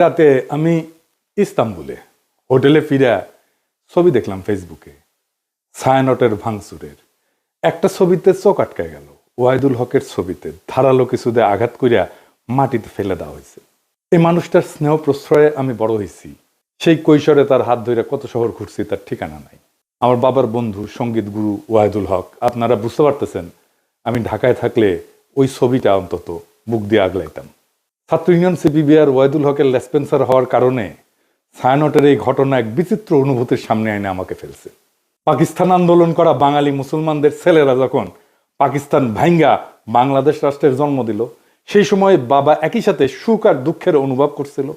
রাতে আমি ইস্তাম্বুলে হোটেলে ফিরে ছবি দেখলাম ফেসবুকে ছায়ানটের ভাঙচুরের একটা ছবিতে চোখ আটকায় গেল। ওয়াহিদুল হকের ছবিতে ধারালো কিছুতে আঘাত করিয়া মাটিতে ফেলে দেওয়া হয়েছে। এই মানুষটার স্নেহ প্রশ্রয়ে আমি বড় হয়েছি। সেই কৈশোরে তার হাত ধরে কত শহর ঘুরছি তার ঠিকানা নাই। আমার বাবার বন্ধু সঙ্গীত গুরু ওয়াহিদুল হক, আপনারা বুঝতে পারতেছেন আমি ঢাকায় থাকলে ওই ছবিটা অন্তত বুক দিয়ে আগলাইতাম। ছাত্র ইউনিয়ন সিপিবিআর ওয়াহিদুল হকের লেসপেন্সার হওয়ার কারণে ছায়ানটের এই ঘটনা এক বিচিত্র অনুভূতির সামনে আইনে আমাকে ফেলছে। পাকিস্তান আন্দোলন করা বাঙালি মুসলমানদের ছেলেরা যখন পাকিস্তান ভাঙ্গা বাংলাদেশ রাষ্ট্রের জন্ম দিল, সেই সময় বাবা একই সাথে সুখ আর দুঃখের অনুভব করছিল।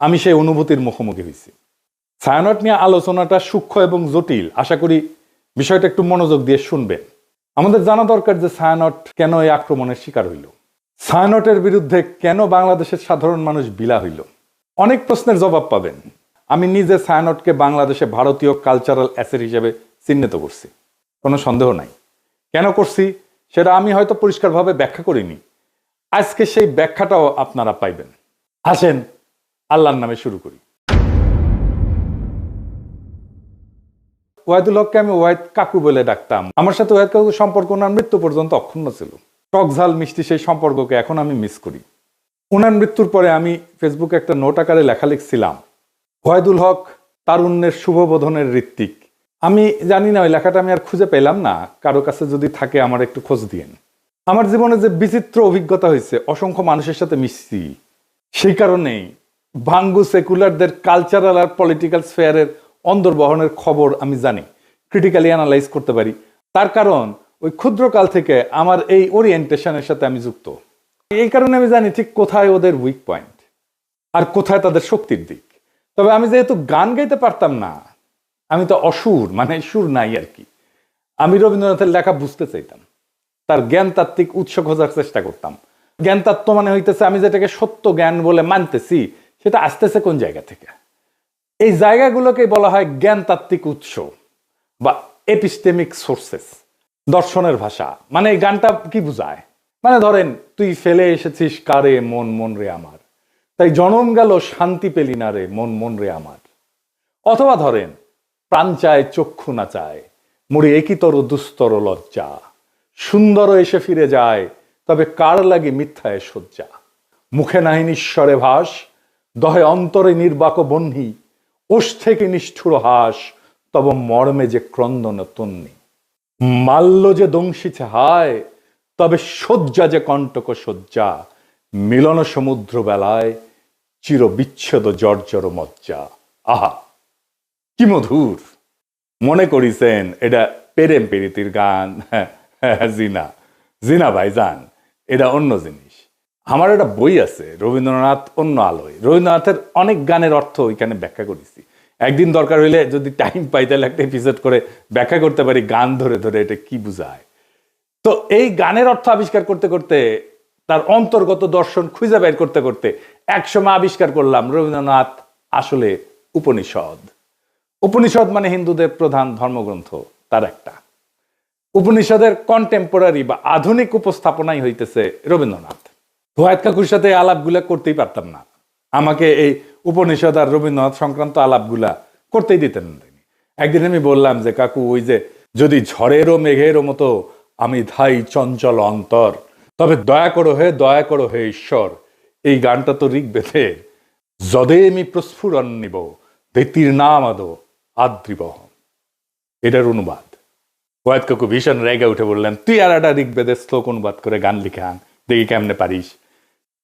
আমি সেই অনুভূতির মুখোমুখি হয়েছি। ছায়ানট নিয়ে আলোচনাটা সূক্ষ্ম এবং জটিল, আশা করি বিষয়টা একটু মনোযোগ দিয়ে শুনবেন। আমাদের জানা দরকার যে ছায়ানট কেন এই আক্রমণের শিকার হইল, ছায়ানটের বিরুদ্ধে কেন বাংলাদেশের সাধারণ মানুষ বিলা হইল। অনেক প্রশ্নের জবাব পাবেন। আমি নিজে ছায়ানটকে বাংলাদেশে ভারতীয় কালচারাল অ্যাসেট হিসেবে চিহ্নিত করছি, কোনো সন্দেহ নাই। কেন করছি সেটা আমি হয়তো পরিষ্কারভাবে ব্যাখ্যা করিনি। আজকে সেই ব্যাখ্যাটাও আপনারা পাইবেন। আসেন আল্লাহর নামে শুরু করি। ওয়াহিদুল হককে আমি ওয়াহিদ কাকু বলে ডাকতাম। আমার সাথে ওয়াহিদ কাকুর সম্পর্ক ওনার মৃত্যু পর্যন্ত অক্ষুণ্ণ ছিল। টক ঝাল মিষ্টি সেই সম্পর্ককে এখন আমি মিস করি। ওনার মৃত্যুর পরে আমি ফেসবুকে একটা নোট আকারে লেখা লিখছিলাম, ওয়াহিদুল হক তারুণ্যের শুভবোধনের ঋত্বিক। আমি জানি না ওই লেখাটা আমি আর খুঁজে পেলাম না, কারো কাছে যদি থাকে আমার একটু খোঁজ দিয়েন। আমার জীবনে যে বিচিত্র অভিজ্ঞতা হয়েছে, অসংখ্য মানুষের সাথে মিশছি, সেই কারণেই ভাঙ্গু সেকুলারদের কালচারাল আর পলিটিক্যাল স্ফেয়ারের অন্দরবহনের খবর আমি জানি, ক্রিটিক্যালি অ্যানালাইজ করতে পারি। তার কারণ ওই ক্ষুদ্রকাল থেকে আমার এই ওরিয়েন্টেশনের সাথে আমি যুক্ত। এই কারণে আমি জানি ঠিক কোথায় ওদের উইক পয়েন্ট আর কোথায় তাদের শক্তির দিক। তবে আমি যেহেতু গান গাইতে পারতাম না, আমি তো অসুর, মানে সুর নাই আর কি, আমি রবীন্দ্রনাথের লেখা বুঝতে চাইতাম, তার জ্ঞানতাত্ত্বিক উৎস খোঁজার চেষ্টা করতাম। জ্ঞানতত্ত্ব মানে হইতেছে আমি যেটাকে সত্য জ্ঞান বলে মানতেছি সেটা আসতেছে কোন জায়গা থেকে। এই জায়গাগুলোকে বলা হয় জ্ঞানতাত্ত্বিক উৎস বা এপিস্টেমিক সোর্সেস, দর্শনের ভাষা। মানে এই গানটা কি বুঝায়, মানে ধরেন তুই ফেলে এসেছিস কারে মন মন রে আমার, তাই জনম গেল শান্তি পেলি না রে মন মন রে আমার। অথবা ধরেন প্রাণ চায় চক্ষু না চায়, মরি একিতর দুস্তর লজ্জা, সুন্দর এসে ফিরে যায় তবে কার লাগে মিথ্যায় শয্যা। মুখে নাহি নিঃস্বরে ভাস, দহে অন্তরে নির্বাক বহ্নি, ওষ থেকে নিষ্ঠুর হাস, তব মর্মে যে ক্রন্দন তন্নি। মাল্য যে দংশিছে হায়, তবে শয্যা যে কণ্টক শয্যা, মিলন সমুদ্র বেলায় চির বিচ্ছেদ জর্জর মজ্জা। আহা কি মধুর! মনে করিছেন এটা প্রেম প্রীতির গান? জিনা জিনা ভাইজান, এটা অন্য জিনিস। আমার একটা বই আছে রবীন্দ্রনাথ অন্য আলোয়, রবীন্দ্রনাথের অনেক গানের অর্থ ওইখানে ব্যাখ্যা করেছি। একদিন দরকার হইলে যদি টাইম পাই তাহলে একটা এপিসোড করে ব্যাখ্যা করতে পারি গান ধরে ধরে এটা কি বুঝায়। তো এই গানের অর্থ আবিষ্কার করতে করতে, তার অন্তর্গত দর্শন খুঁজে বের করতে করতে একসময় আবিষ্কার করলাম রবীন্দ্রনাথ আসলে উপনিষদ। উপনিষদ মানে হিন্দুদের প্রধান ধর্মগ্রন্থ, তার একটা। উপনিষদের কন্টেম্পোরারি বা আধুনিক উপস্থাপনাই হইতেছে রবীন্দ্রনাথ। ওয়াহিদ কাকুর সাথে আলাপগুলা করতেই পারতাম না, আমাকে এই উপনিষদ আর রবীন্দ্রনাথ সংক্রান্ত আলাপগুলা করতেই দিতেন না। একদিন আমি বললাম যে কাকু, ওই যে যদি ঝড়েরও মেঘেরও মতো আমি ধাই চঞ্চল অন্তর, তবে দয়া করো হে ঈশ্বর, এই গানটা তো ঋগ্বেদের। যদে আমি প্রস্ফুরণ নিব ধৃতির নাম আদো আদ্রিবহ, এটার অনুবাদ। ওয়াহিদ কাকু ভীষণ রেগে উঠে বললেন, তুই আর একটা ঋগ্বেদের শ্লোক অনুবাদ করে গান লিখে আন, দেখি কেমনে পারিস।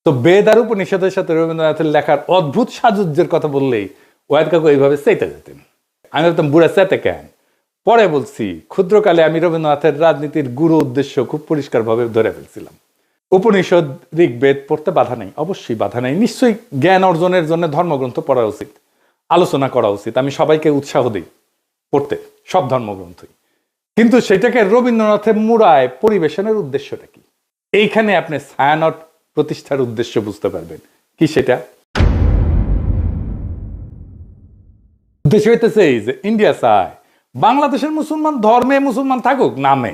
তো বেদ আর উপনিষদের সাথে রবীন্দ্রনাথের লেখার অদ্ভুত সাজুজ্যের কথা বললেই ওয়াহিদ কাকু এইভাবে চেতে যেতেন। আমি বলতাম, বুড়া চেতে কেন? পরে বলছি, ক্ষুদ্রকালে আমি রবীন্দ্রনাথের রাজনীতির গুরু উদ্দেশ্য খুব পরিষ্কারভাবে ধরে ফেলছিলাম। উপনিষদ ঋগ্বেদ পড়তে বাধা নেই, অবশ্যই বাধা নেই। নিশ্চয়ই জ্ঞান অর্জনের জন্য ধর্মগ্রন্থ পড়া উচিত, আলোচনা করা উচিত। আমি সবাইকে উৎসাহ দিই পড়তে সব ধর্মগ্রন্থই, কিন্তু সেটাকে রবীন্দ্রনাথের মুড়ায় পরিবেশনের উদ্দেশ্যটা কি? এইখানে আপনি ছায়ানট প্রতিষ্ঠার উদ্দেশ্য বুঝতে পারবেন। কি সেটা? উদ্দেশ্য হইতেছে এই যে ইন্ডিয়া চায় বাংলাদেশের মুসলমান ধর্মে মুসলমান থাকুক নামে,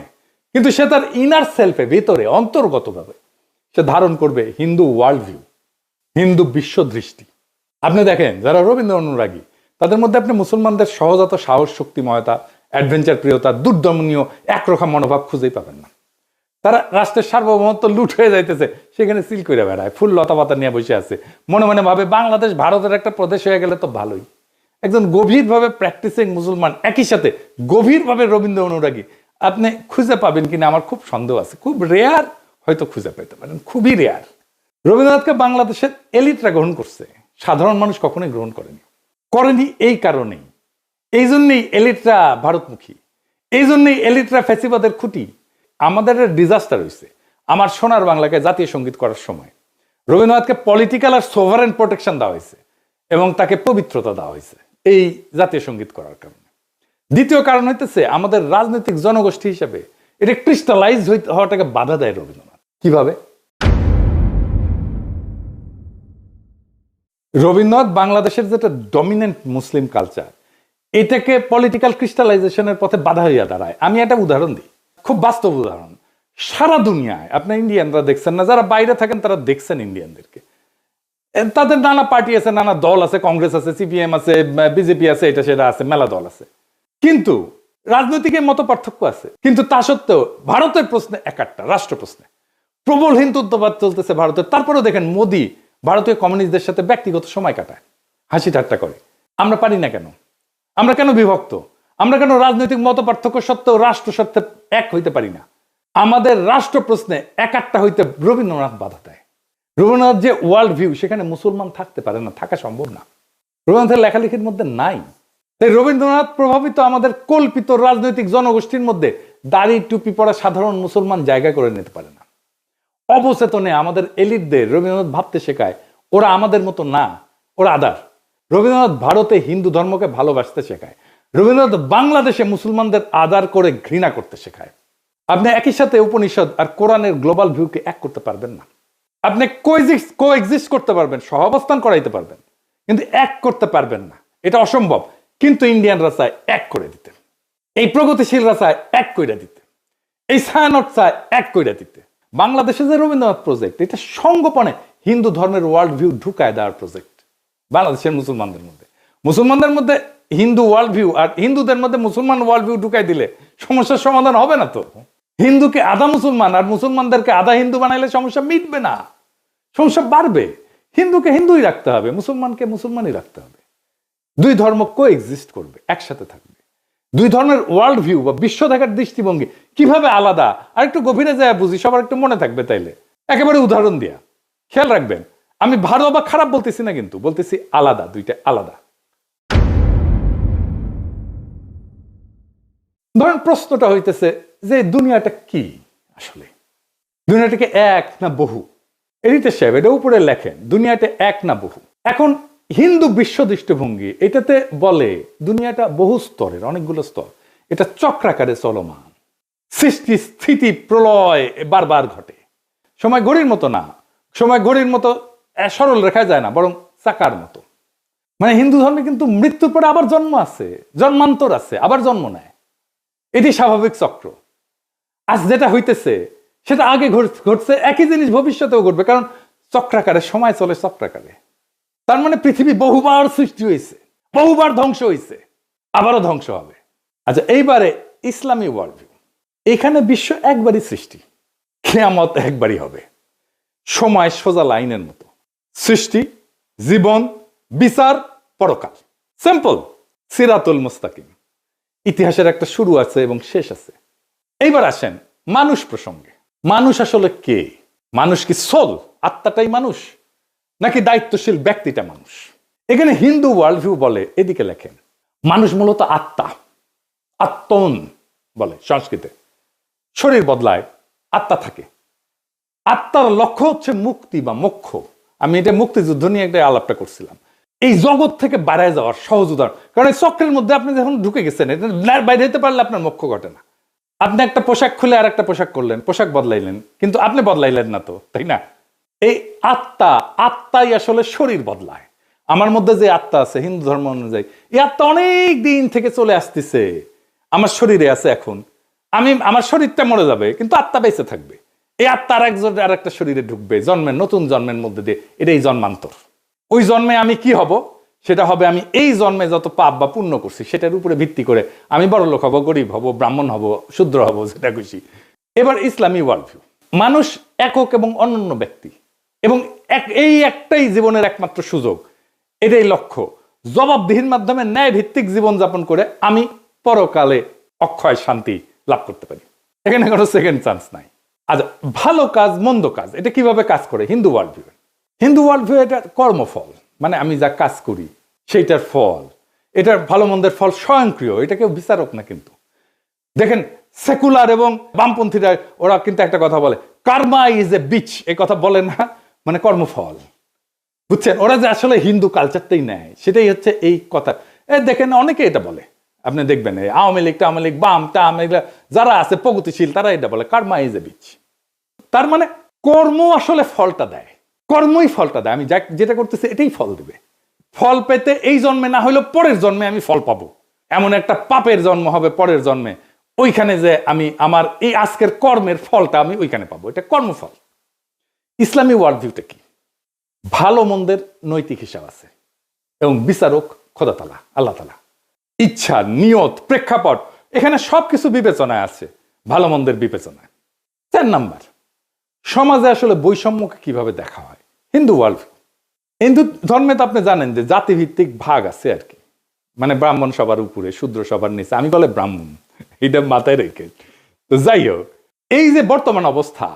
কিন্তু সে তার ইনার সেলফে, ভিতরে অন্তর্গতভাবে সে ধারণ করবে হিন্দু ওয়ার্ল্ড ভিউ, হিন্দু বিশ্ব দৃষ্টি। আপনি দেখেন যারা রবীন্দ্র অনুরাগী তাদের মধ্যে আপনি মুসলমানদের সহজাত সাহস, শক্তিময়তা, অ্যাডভেঞ্চার প্রিয়তা, দুর্দমনীয় একরকম মনোভাব খুঁজেই পাবেন না। তারা রাষ্ট্রের সার্বভৌমত্ব লুট হয়ে যাইতেছে, সেখানে সিল করে বেড়ায়, ফুল লতা পাতা নিয়ে বসে আছে, মনে মনে ভাবে বাংলাদেশ ভারতের একটা প্রদেশ হয়ে গেলে তো ভালোই। একজন গভীরভাবে প্র্যাকটিসিং মুসলমান একই সাথে গভীরভাবে রবীন্দ্র অনুরাগী আপনি খুঁজে পাবেন কিনা আমার খুব সন্দেহ আছে। খুব রেয়ার হয়তো খুঁজে পেতে পারেন, খুবই রেয়ার। রবীন্দ্রনাথকে বাংলাদেশের এলিটরা গ্রহণ করছে, সাধারণ মানুষ কখনোই গ্রহণ করেনি এই কারণেই। এই জন্যই এলিটরা ভারতমুখী, এই জন্যই এলিটরা ফ্যাসিবাদের খুঁটি। আমাদের ডিজাস্টার হয়েছে আমার সোনার বাংলাকে জাতীয় সঙ্গীত করার সময়। রবীন্দ্রনাথকে পলিটিক্যাল আর সোভারেন প্রোটেকশন দেওয়া হয়েছে এবং তাকে পবিত্রতা দেওয়া হয়েছে এই জাতীয় সঙ্গীত করার কারণে। দ্বিতীয় কারণ হইতেছে আমাদের রাজনৈতিক জনগোষ্ঠী হিসেবে এটা ক্রিস্টালাইজ হওয়াটাকে বাধা দেয় রবীন্দ্রনাথ। কিভাবে? রবীন্দ্রনাথ বাংলাদেশের যেটা ডমিনেন্ট মুসলিম কালচার, এটাকে পলিটিক্যাল ক্রিস্টালাইজেশনের পথে বাধা হইয়া দাঁড়ায়। আমি একটা উদাহরণ দিই, খুব বাস্তব উদাহরণ। সারা দুনিয়ায় আপনার ইন্ডিয়ানরা দেখছেন না, যারা বাইরে থাকেন তারা দেখছেন ইন্ডিয়ানদেরকে। তাদের নানা পার্টি আছে, নানা দল আছে, কংগ্রেস আছে, সিপিএম আছে, বিজেপি আছে, এটা সেটা আছে, মেলা দল আছে, কিন্তু রাজনৈতিক মত পার্থক্য আছে। কিন্তু তা সত্ত্বেও ভারতের প্রশ্নে একাট্টা, রাষ্ট্র প্রশ্নে প্রবল হিন্দুত্ববাদ চলতেছে ভারতের। তারপরেও দেখেন মোদি ভারতীয় কমিউনিস্টদের সাথে ব্যক্তিগত সময় কাটায়, হাসি ঠাট্টা করে। আমরা পারি না কেন? আমরা কেন বিভক্ত? আমরা কেন রাজনৈতিক মত পার্থক্য সত্ত্বেও রাষ্ট্র সত্ত্বে এক হইতে পারি না? আমাদের রাষ্ট্র প্রশ্নে একাট্টা হইতে রবীন্দ্রনাথ বাধা দেয়। রবীন্দ্রনাথ যে ওয়ার্ল্ড ভিউ, সেখানে মুসলমান থাকতে পারে না, থাকা সম্ভব না, রবীন্দ্রনাথের লেখালেখির মধ্যে নাই। তাই রবীন্দ্রনাথ প্রভাবিত আমাদের কল্পিত রাজনৈতিক জনগোষ্ঠীর মধ্যে দাড়ি টুপি পরা সাধারণ মুসলমান জায়গা করে নিতে পারে না। অবচেতনে আমাদের এলিটদের রবীন্দ্রনাথ ভাবতে শেখায় ওরা আমাদের মতো না, ওরা আদার। রবীন্দ্রনাথ ভারতে হিন্দু ধর্মকে ভালোবাসতে শেখায়, রবীন্দ্রনাথ বাংলাদেশে মুসলমানদের আদার করে ঘৃণা করতে শেখায়। আপনি একই সাথে উপনিষদ আর কোরআনের গ্লোবাল ভিউকে এক করতে পারবেন না। আপনি কোএক্সিস্ট করতে পারবেন, সহাবস্থান করাইতে পারবেন, কিন্তু এক করতে পারবেন না, এটা অসম্ভব। কিন্তু ইন্ডিয়ানরা চায় এক করে দিতে, এই প্রগতিশীলরা চায় এক করে দিতে, এই ছায়ানট চায় এক করে দিতে। বাংলাদেশে যে রবীন্দ্রনাথ প্রজেক্ট, এটা সঙ্গোপনে হিন্দু ধর্মের ওয়ার্ল্ড ভিউ ঢুকায় দেওয়ার প্রজেক্ট বাংলাদেশের মুসলমানদের মধ্যে। মুসলমানদের মধ্যে হিন্দু ওয়ার্ল্ড ভিউ আর হিন্দুদের মধ্যে মুসলমান ওয়ার্ল্ড ভিউ ঢুকাই দিলে সমস্যার সমাধান হবে না তো। হিন্দুকে আধা মুসলমান আর মুসলমানদেরকে আধা হিন্দু বানাইলে সমস্যা মিটবে না, সমস্যা বাড়বে। হিন্দুকে হিন্দুই রাখতে হবে, মুসলমানকে মুসলমানই রাখতে হবে। দুই ধর্ম কোএক্সিস্ট করবে, একসাথে থাকবে। দুই ধর্মের ওয়ার্ল্ড ভিউ বা বিশ্ব দেখার দৃষ্টিভঙ্গি কিভাবে আলাদা আর একটু গভীরে যায় বুঝি, সবার একটু মনে থাকবে। তাইলে একেবারে উদাহরণ দিয়া খেয়াল রাখবেন, আমি ভালো বা খারাপ বলতেছি না, কিন্তু বলতেছি আলাদা, দুইটা আলাদা। ধরেন প্রশ্নটা হইতেছে যে দুনিয়াটা কি আসলে? দুনিয়াটাকে এক না বহু? এডিটর সাহেব এটা উপরে লেখেন, দুনিয়াটা এক না বহু। এখন হিন্দু বিশ্ব দৃষ্টিভঙ্গি এটাতে বলে দুনিয়াটা বহু স্তরের, অনেকগুলো স্তর, এটা চক্রাকারে চলমান, সৃষ্টি স্থিতি প্রলয় বারবার ঘটে। সময় ঘড়ির মতো না, সময় ঘড়ির মতো সরল রেখায় যায় না, বরং চাকার মতো। মানে হিন্দু ধর্মে কিন্তু মৃত্যুর পরে আবার জন্ম আছে, জন্মান্তর আছে, আবার জন্ম নেয়, এটি স্বাভাবিক চক্র। আজ যেটা হইতেছে সেটা আগে ঘটছে, একই জিনিস ভবিষ্যতেও ঘটবে, কারণ চক্রাকারে সময় চলে চক্রাকারে। তার মানে পৃথিবী বহুবার সৃষ্টি হয়েছে, বহুবার ধ্বংস হয়েছে, আবারও ধ্বংস হবে। আচ্ছা, এইবারে ইসলামী ওয়ার্ল্ড ভিউ, এখানে বিশ্ব একবারই সৃষ্টি, কিয়ামত একবারই হবে। সময় সোজা লাইনের মতো, সৃষ্টি, জীবন, বিচার, পরকাল, সিম্পল, সিরাতুল মুস্তাকিম। ইতিহাসের একটা শুরু আছে এবং শেষ আছে। এইবার আসেন মানুষ প্রসঙ্গে। মানুষ আসলে কে? মানুষ কি সোল, আত্মাটাই মানুষ, নাকি দায়িত্বশীল ব্যক্তিটা মানুষ? এখানে হিন্দু ওয়ার্ল্ড ভিউ বলে, এদিকে লেখেন, মানুষ মূলত আত্মা, আত্মন বলে সংস্কৃতে। শরীর বদলায়, আত্মা থাকে। আত্মার লক্ষ্য হচ্ছে মুক্তি বা মোক্ষ। আমি এটা মুক্তিযুদ্ধ নিয়ে একটা আলাপটা করছিলাম। এই জগৎ থেকে বাইরে যাওয়ার সহজ উদাহরণ, কারণ এই চক্রের মধ্যে আপনি যখন ঢুকে গেছেন, বাইরে যেতে পারলে আপনার মোক্ষ ঘটে না। আপনি একটা পোশাক খুলে আর একটা পোশাক করলেন, পোশাক বদলাইলেন, কিন্তু আপনি বদলাইলেন না তো, তাই না? এই আত্মাই আসলে শরীর বদলায়। আমার মধ্যে যে আত্মা আছে হিন্দু ধর্ম অনুযায়ী, এই আত্মা অনেক দিন থেকে চলে আসতেছে, আমার শরীরে আছে। এখন আমার শরীরটা মরে যাবে, কিন্তু আত্মা বেঁচে থাকবে। এই আত্মা আর একটা শরীরে ঢুকবে, নতুন জন্মের মধ্যে দিয়ে, এটাই জন্মান্তর। ওই জন্মে আমি কি হব, সেটা হবে আমি এই জন্মে যত পাপ বা পুণ্য করছি সেটার উপরে ভিত্তি করে আমি বড় লোক হব, গরিব হব, ব্রাহ্মণ হব, শূদ্র হব, যেটা খুশি। এবার ইসলামী ওয়ার্ল্ড ভিউ, মানুষ একক এবং অনন্য ব্যক্তি এবং এই একটাই জীবনের একমাত্র সুযোগ, এটাই লক্ষ্য। জবাবদিহির মাধ্যমে ন্যায় ভিত্তিক জীবনযাপন করে আমি পরকালে অক্ষয় শান্তি লাভ করতে পারি। এখানে কোনো সেকেন্ড চান্স নাই। আচ্ছা, ভালো কাজ মন্দ কাজ এটা কিভাবে কাজ করে Hindu world view? Hindu world view এটা কর্মফল, মানে আমি যা কাজ করি সেইটার ফল, এটার ভালো মন্দের ফল স্বয়ংক্রিয়, এটা কেউ বিচারক না। কিন্তু দেখেন সেকুলার এবং বামপন্থীরা ওরা কিন্তু একটা কথা বলে, কার্মা ইজ এ বিচ, এই কথা বলে না, মানে কর্মফল, বুঝছেন? ওরা যে আসলে হিন্দু কালচারটাই নেয় সেটাই হচ্ছে এই কথা। দেখেন অনেকে এটা বলে, আপনি দেখবেন আওয়ামী লীগ বাম যারা আছে প্রগতিশীল তারা এটা বলে কার্মা ইজ এ বিচ। তার মানে কর্ম আসলে ফলটা দেয়, কর্মই ফলটা দেয়। আমি যেটা করতেছি এটাই ফল দিবে। ফল পেতে এই জন্মে না হলেও পরের জন্মে আমি ফল পাবো। এমন একটা পাপের জন্ম হবে পরের জন্মে, ওইখানে যে আমি আমার এই আজকের কর্মের ফলটা আমি ওইখানে পাবো, এটা কর্মফল। ইসলামী ওয়ার্ল্ড ভিউটা কি? ভালো মন্দের নৈতিক হিসাব আছে এবং বিচারক খোদা তাআলা, আল্লাহ তাআলা। ইচ্ছা, নিয়ত, প্রেক্ষাপট, এখানে সবকিছু বিবেচনায় আছে, ভালো মন্দের বিবেচনায়। 4 নাম্বার, সমাজে আসলে বৈষম্যকে কিভাবে দেখা হয় হিন্দু ওয়ার্ল্ড ভিউ। হিন্দু ধর্মে তো আপনি জানেন যে জাতিভিত্তিক ভাগ আছে আর কি, মানে ব্রাহ্মণ সবার উপরে, শূদ্র সবার নিচে, আমি বলে ব্রাহ্মণ, এটা মাথায় রেখে। তো যাই হোক, এই যে বর্তমান অবস্থা,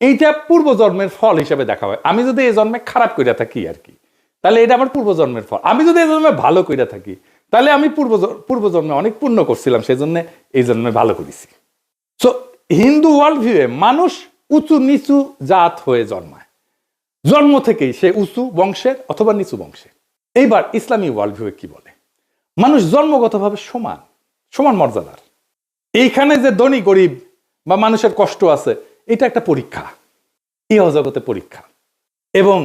এইটা পূর্বজন্মের ফল হিসেবে দেখা হয়। আমি যদি এই জন্মে খারাপ কইরা থাকি আর কি, তাহলে এটা আমার পূর্বজন্মের ফল। আমি যদি এই জন্মে ভালো কইরা থাকি, তাহলে আমি পূর্বজন্মে অনেক পুণ্য করছিলাম, সেই জন্য এই জন্মে ভালো করেছি। সো হিন্দু ওয়ার্ল্ড ভিউয়ে মানুষ উঁচু নিচু জাত হয়ে জন্মায়, জন্ম থেকেই সে উঁচু বংশের অথবা নিচু বংশের। এইবার ইসলামী ওয়ার্ল্ড ভিউয়ে কি বলে? মানুষ জন্মগতভাবে সমান, সমান মর্যাদার। এইখানে যে ধনী গরিব বা মানুষের কষ্ট আছে, এটা একটা পরীক্ষা, ইহজগতে পরীক্ষা। এবং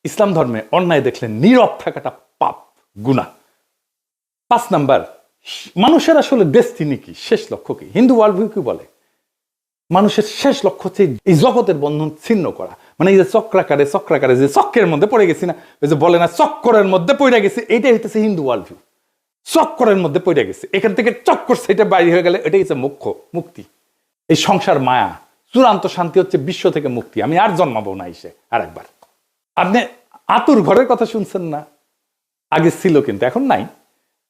ইসলাম ধর্মে অন্যায় দেখলে নীরব থাকাটা পাপ, গুনাহ। 5 নাম্বার, মানুষের আসলে ডেস্টিনি কি, শেষ লক্ষ্য কি? হিন্দু ওয়ার্ল্ড ভিউ কি বলে? মানুষের শেষ লক্ষ্য হচ্ছে এই জগতের বন্ধন ছিন্ন করা, মানে এই যে চক্রাকারে যে চক্রের মধ্যে পড়ে গেছি না, ওই যে বলে না চক্করের মধ্যে পড়ে গেছে, এইটাই হইতেছে হিন্দু ওয়ার্ল্ড ভিউ। চক্করের মধ্যে পড়ে গেছে, এখান থেকে চক্কর সেটা বাইরে হয়ে গেলে এটাই হচ্ছে মোক্ষ, মুক্তি। এই সংসার মায়া, চূড়ান্ত শান্তি হচ্ছে বিশ্ব থেকে মুক্তি। আমি আর জন্মাবো না এসে আরেকবার। আপনি আতুর ঘরের কথা শুনছেন না? আগে ছিল কিন্তু এখন নাই।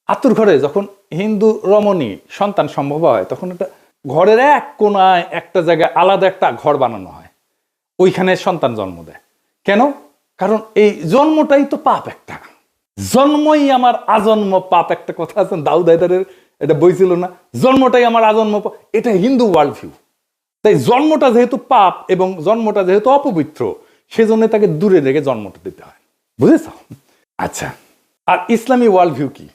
আতুর ঘরে যখন হিন্দু রমণী সন্তান সম্ভব হয়, তখন একটা ঘরের এক কোনায় একটা জায়গায় আলাদা একটা ঘর বানানো হয়, ওইখানে সন্তান জন্ম দেয়। কেন? কারণ এই জন্মটাই তো পাপ একটা, জন্মই আমার আজন্ম পাপ, একটা কথা আছে দাউদ হায়দারের, এটা বই ছিল না, জন্মটাই আমার আজন্ম পাপ। এটা হিন্দু ওয়ার্ল্ড ভিউ। তাই জন্মটা যেহেতু পাপ এবং জন্মটা যেহেতু অপবিত্র, সেজন্য তাকে দূরে রেখে জন্মটা দিতে হয়, বুঝেছ? আচ্ছা, আর ইসলামী ওয়ার্ল্ড ভিউ কি?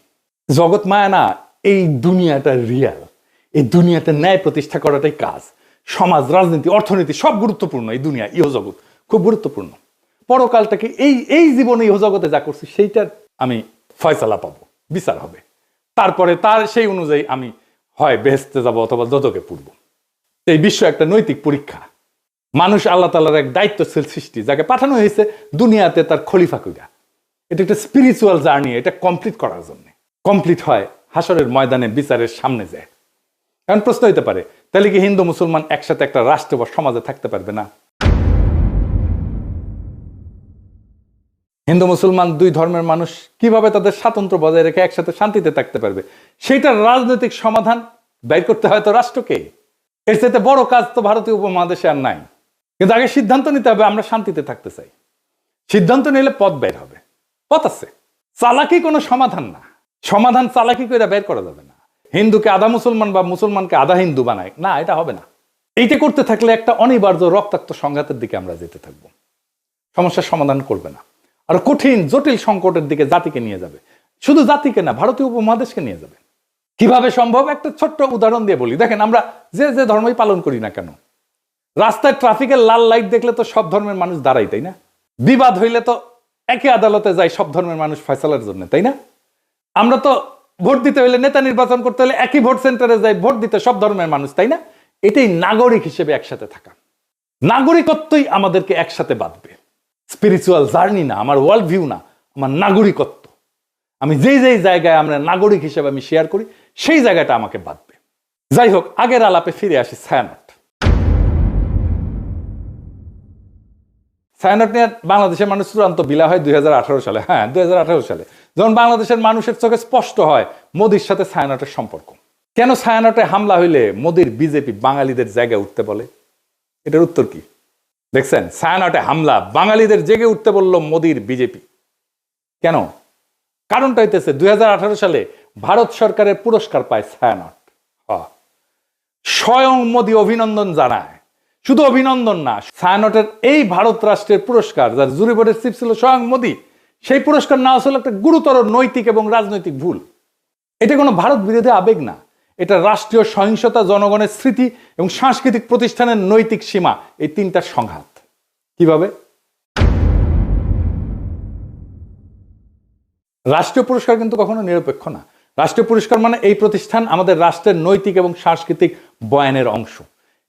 জগৎ মায়া না, এই দুনিয়াটা রিয়াল, এই দুনিয়াতে ন্যায় প্রতিষ্ঠা করাটাই কাজ। সমাজ, রাজনীতি, অর্থনীতি সব গুরুত্বপূর্ণ, এই দুনিয়া ইহজগৎ খুব গুরুত্বপূর্ণ। পরকালটাকে এই জীবনে ইহজগতে যা করছি সেইটার আমি ফয়সালা পাবো, বিচার হবে, তারপরে তার সেই অনুযায়ী আমি হয় বেহেশতে যাব অথবা দোজখে পড়ব। এই বিশ্ব একটা নৈতিক পরীক্ষা। মানুষ আল্লাহ তাআলার এক দায়িত্বশীল সৃষ্টি, যাকে পাঠানো হয়েছে দুনিয়াতে তার খলিফা কইরা। এটা একটা স্পিরিচুয়াল জার্নি, এটা কমপ্লিট করার জন্য। কমপ্লিট হয় হাসরের ময়দানে বিচারের সামনে যায়। এখন প্রশ্ন হইতে পারে, তাহলে কি হিন্দু মুসলমান একসাথে একটা রাষ্ট্র বা সমাজে থাকতে পারবে না? হিন্দু মুসলমান দুই ধর্মের মানুষ কিভাবে তাদের স্বাতন্ত্র্য বজায় রেখে একসাথে শান্তিতে থাকতে পারবে? সেইটার রাজনৈতিক সমাধান বের করতে হয় তো রাষ্ট্রকে। এর চাইতে বড় কাজ তো ভারতীয় উপমহাদেশে আর নাই। কিন্তু আগে সিদ্ধান্ত নিতে হবে, আমরা শান্তিতে থাকতে চাই। সিদ্ধান্ত নিলে পথ বের হবে, পথ আছে। চালাকি কোনো সমাধান না, সমাধান চালাকি করে বের করা যাবে না। হিন্দুকে আধা মুসলমান বা মুসলমানকে আধা হিন্দু বানায় না, এটা হবে না। এইটা করতে থাকলে একটা অনিবার্য রক্তাক্ত সংঘাতের দিকে আমরা যেতে থাকবো, সমস্যার সমাধান করবে না, আর কঠিন জটিল সংকটের দিকে জাতিকে নিয়ে যাবে। শুধু জাতিকে না, ভারতীয় উপমহাদেশকে নিয়ে যাবে। কিভাবে সম্ভব? একটা ছোট্ট উদাহরণ দিয়ে বলি। দেখেন, আমরা যে ধর্মই পালন করি না কেন, রাস্তায় ট্রাফিকের লাল লাইট দেখলে তো সব ধর্মের মানুষ দাঁড়াই, তাই না? বিবাদ হইলে তো একই আদালতে যায় সব ধর্মের মানুষ ফয়সালার জন্য, তাই না? আমরা তো ভোট দিতে হইলে, নেতা নির্বাচন করতে হলে একই ভোট সেন্টারে যাই ভোট দিতে সব ধর্মের মানুষ, তাই না? এটাই নাগরিক হিসেবে একসাথে থাকা। নাগরিকত্বই আমাদেরকে একসাথে বাঁধবে। স্পিরিচুয়াল জার্নি না, আমার ওয়ার্ল্ড ভিউ না, আমার নাগরিকত্ব, আমি যেই যেই জায়গায় আমরা নাগরিক হিসেবে আমি শেয়ার করি সেই জায়গাটা আমাকে বাঁধবে। যাই হোক, আগের আলাপে ফিরে আসি। ছায়ানট নিয়ে বাংলাদেশের মানুষ চূড়ান্ত বিলা হয় 2018 সালে। হ্যাঁ, 2018 সালে যখন বাংলাদেশের মানুষের চোখে স্পষ্ট হয় মোদির সাথে ছায়ানটের সম্পর্ক। কেন ছায়ানটে হামলা হইলে মোদির বিজেপি বাঙালিদের জায়গায় উঠতে বলে? এটার উত্তর কি দেখছেন? ছায়ানটে হামলা, বাঙালিদের জেগে উঠতে বলল মোদির বিজেপি। কেন? কারণটা হইতেছে 2018 সালে ভারত সরকারের পুরস্কার পায় ছায়ানট। স্বয়ং মোদি অভিনন্দন জানায়। শুধু অভিনন্দন না, ছায়ানটের এই ভারত রাষ্ট্রের পুরস্কার, যার জুরি বোর্ডের চিফ ছিল স্বয়ং মোদি, সেই পুরস্কার নেওয়া ছিল একটা গুরুতর নৈতিক এবং রাজনৈতিক ভুল। এটা কোনো ভারত বিরোধী আবেগ না, এটা রাষ্ট্রীয় সহিংসতা, জনগণের স্মৃতি এবং সাংস্কৃতিক প্রতিষ্ঠানের নৈতিক সীমা, এই তিনটার সংঘাত। কিভাবে? রাষ্ট্রীয় পুরস্কার কিন্তু কখনো নিরপেক্ষ না। রাষ্ট্রীয় পুরস্কার মানে এই প্রতিষ্ঠান আমাদের রাষ্ট্রের নৈতিক এবং সাংস্কৃতিক বয়ানের অংশ।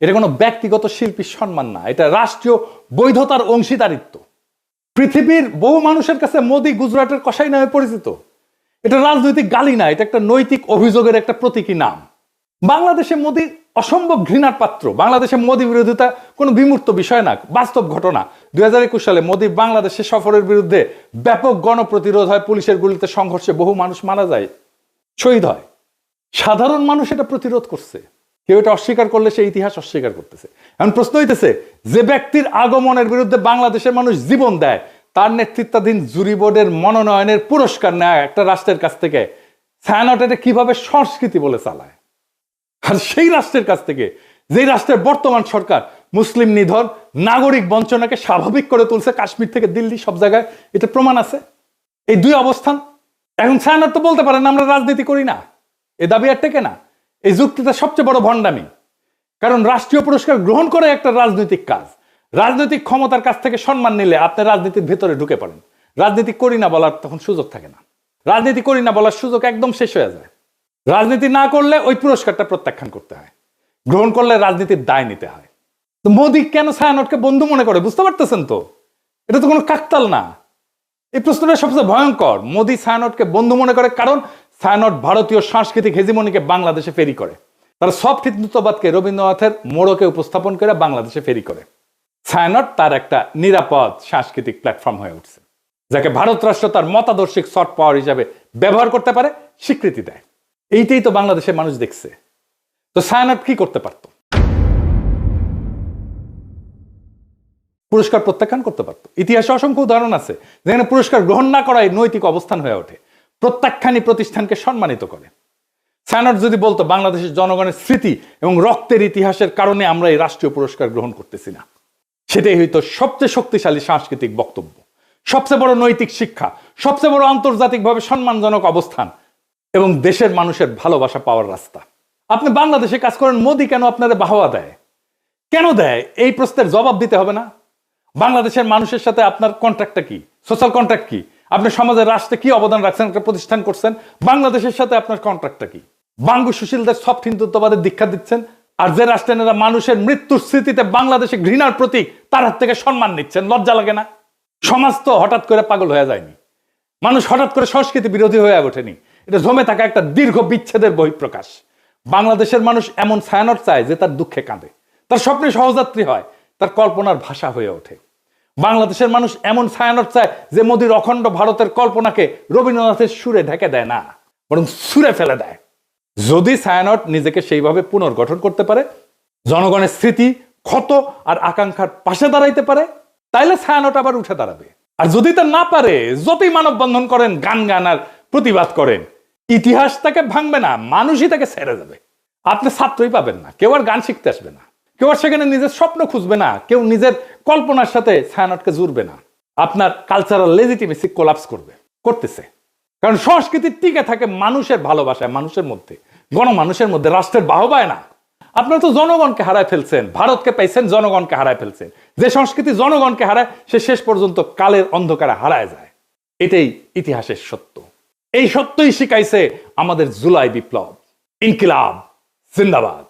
এটা কোনো ব্যক্তিগত শিল্পীর সম্মান না, এটা রাষ্ট্রীয় বৈধতার অংশীদারিত্ব। পৃথিবীর বহু মানুষের কাছে মোদি গুজরাটের কসাই নামে পরিচিত। এটা রাজনৈতিক গালি না, এটা একটা নৈতিক অভিযোগের একটা প্রতীকী নাম। বাংলাদেশে মোদি অসম্ভব ঘৃণার পাত্র। বাংলাদেশে মোদি বিরোধিতা কোনো বিমূর্ত বিষয় না, বাস্তব ঘটনা। 2021 সালে মোদি বাংলাদেশে সফরের বিরুদ্ধে ব্যাপক গণপ্রতিরোধ হয়, পুলিশের গুলিতে সংঘর্ষে বহু মানুষ মারা যায়, শহীদ হয়। সাধারণ মানুষ এটা প্রতিরোধ করছে। কেউ এটা অস্বীকার করলে সে ইতিহাস অস্বীকার করতেছে। এখন প্রশ্ন হইতেছে, যে ব্যক্তির আগমনের বিরুদ্ধে বাংলাদেশের মানুষ জীবন দেয়, তার নেতৃত্বাধীন জুরি বোর্ডের মনোনয়নের পুরস্কার নেয় একটা রাষ্ট্রের কাছ থেকে, ছায়ানট এটা কিভাবে সংস্কৃতি বলে চালায়? আর সেই রাষ্ট্রের কাছ থেকে, যেই রাষ্ট্রের বর্তমান সরকার মুসলিম নিধন, নাগরিক বঞ্চনাকে স্বাভাবিক করে তুলছে, কাশ্মীর থেকে দিল্লি সব জায়গায় এটা প্রমাণ আছে। এই দুই অবস্থান। এখন ছায়ানট তো বলতে পারেন আমরা রাজনীতি করি না, এ দাবি আর টেকে না। এই যুক্তিটা সবচেয়ে বড় ভণ্ডামি। কারণ রাষ্ট্রীয় পুরস্কার গ্রহণ করে একটা রাজনৈতিক কাজ। রাজনৈতিক ক্ষমতার কাছ থেকে সম্মান নিলে আপনি রাজনীতির ভেতরে ঢুকে পড়েন। রাজনীতি করি না বলার তখন সুযোগ থাকে না। রাজনীতি করি না বলার সুযোগ একদম শেষ হয়ে যায়। রাজনীতি না করলে ওই পুরস্কারটা প্রত্যাখ্যান করতে হয়, গ্রহণ করলে রাজনীতির দায় নিতে হয়। তো মোদি কেন ছায়ানটকে বন্ধু মনে করে বুঝতে পারতেছেন তো? এটা তো কোনো কাকতাল না। এই প্রশ্নটা সবচেয়ে ভয়ঙ্কর। মোদি ছায়ানটকে বন্ধু মনে করে কারণ ছায়ানট ভারতীয় সাংস্কৃতিক হেজিমনিকে বাংলাদেশে ফেরি করে। তারা সফট হিন্দুত্ববাদকে রবীন্দ্রনাথের মোড়কে উপস্থাপন করে বাংলাদেশে ফেরি করে। ছায়ানট তার একটা নিরাপদ সাংস্কৃতিক প্ল্যাটফর্ম হয়ে উঠছে, যাকে ভারত রাষ্ট্র তার মতাদর্শিক সফট পাওয়ার হিসাবে ব্যবহার করতে পারে, স্বীকৃতি দেয়। এইটাই তো বাংলাদেশের মানুষ দেখছে। তো ছায়ানট কি করতে পারত? পুরস্কার প্রত্যাখ্যান করতে পারত। ইতিহাসে অসংখ্য উদাহরণ আছে যেখানে পুরস্কার গ্রহণ না করাই নৈতিক অবস্থান হয়ে ওঠে, প্রত্যাখ্যানই প্রতিষ্ঠানকে সম্মানিত করে। ছায়ানট যদি বলতো বাংলাদেশের জনগণের স্মৃতি এবং রক্তের ইতিহাসের কারণে আমরা এই রাষ্ট্রীয় পুরস্কার গ্রহণ করতেছি না, সেটাই হয়তো সবচেয়ে শক্তিশালী সাংস্কৃতিক বক্তব্য, সবচেয়ে বড় নৈতিক শিক্ষা, সবচেয়ে বড় আন্তর্জাতিকভাবে সম্মানজনক অবস্থান এবং দেশের মানুষের ভালোবাসা পাওয়ার রাস্তা। আপনি বাংলাদেশে কাজ করেন, মোদি কেন আপনাদের বাহবা দেয়? কেন দেয়? এই প্রশ্নের জবাব দিতে হবে না? বাংলাদেশের মানুষের সাথে আপনার কন্ট্রাক্টটা কি? সোশ্যাল কন্ট্রাক্ট কি? আপনি সমাজের রাষ্ট্রে কি অবদান রাখছেন? একটা প্রতিষ্ঠান করছেন, বাংলাদেশের সাথে আপনার কন্ট্রাক্টটা কি? বাঙ্গু সুশীলদের সফট হিন্দুত্ববাদের দীক্ষা দিচ্ছেন, আর যে রাষ্ট্রেরা মানুষের মৃত্যুর স্মৃতিতে বাংলাদেশে ঘৃণার প্রতীক, তার হাত থেকে সম্মান নিচ্ছেন। লজ্জা লাগে না? সমাজ তো হঠাৎ করে পাগল হয়ে যায়নি, মানুষ হঠাৎ করে সংস্কৃতি বিরোধী হয়ে ওঠেনি। এটা জমে থাকা একটা দীর্ঘ বিচ্ছেদের বহিঃপ্রকাশ। বাংলাদেশের মানুষ এমন ছায়ানট চায় যে তার দুঃখে কাঁদে, তার স্বপ্নে সহযাত্রী হয়, তার কল্পনার ভাষা হয়ে ওঠে। বাংলাদেশের মানুষ এমন ছায়ানট চায় যে মোদির অখণ্ড ভারতের কল্পনাকে রবীন্দ্রনাথের সুরে ঢেকে দেয় না, বরং সুরে ফেলে দেয়। যদি ছায়ানট নিজেকে সেইভাবে পুনর্গঠন করতে পারে, জনগণের স্মৃতি, ক্ষত আর আকাঙ্ক্ষার পাশে দাঁড়াইতে পারে, তাইলে ছায়ানট আবার উঠে দাঁড়াবে। আর যদি তা না পারে, যতই মানববন্ধন করেন, গান আর প্রতিবাদ করেন, ইতিহাস তাকে ভাঙবে না, মানুষই তাকে ছেড়ে যাবে। আপনি ছাত্রই পাবেন না, কেউ আর গান শিখতে আসবে না, কেউ আর সেখানে নিজের স্বপ্ন খুঁজবে না, কেউ নিজের কল্পনার সাথে ছায়ানটকে জুড়বে না। আপনার কালচারাল লেজিটিমেসি কোলাপস করতেছে। কারণ সংস্কৃতি টিকে থাকে মানুষের ভালোবাসায়, মানুষের মধ্যে, গণমানুষের মধ্যে, রাষ্ট্রের বাহবায় না। আপনারা তো জনগণকে হারায় ফেলছেন, ভারতকে পাইছেন, জনগণকে হারায় ফেলছেন। যে সংস্কৃতি জনগণকে হারায়, সে শেষ পর্যন্ত কালের অন্ধকারে হারায় যায়। এটাই ইতিহাসের সত্য। এই সত্যই শিখাইছে আমাদের জুলাই বিপ্লব। ইনকিলাব জিন্দাবাদ।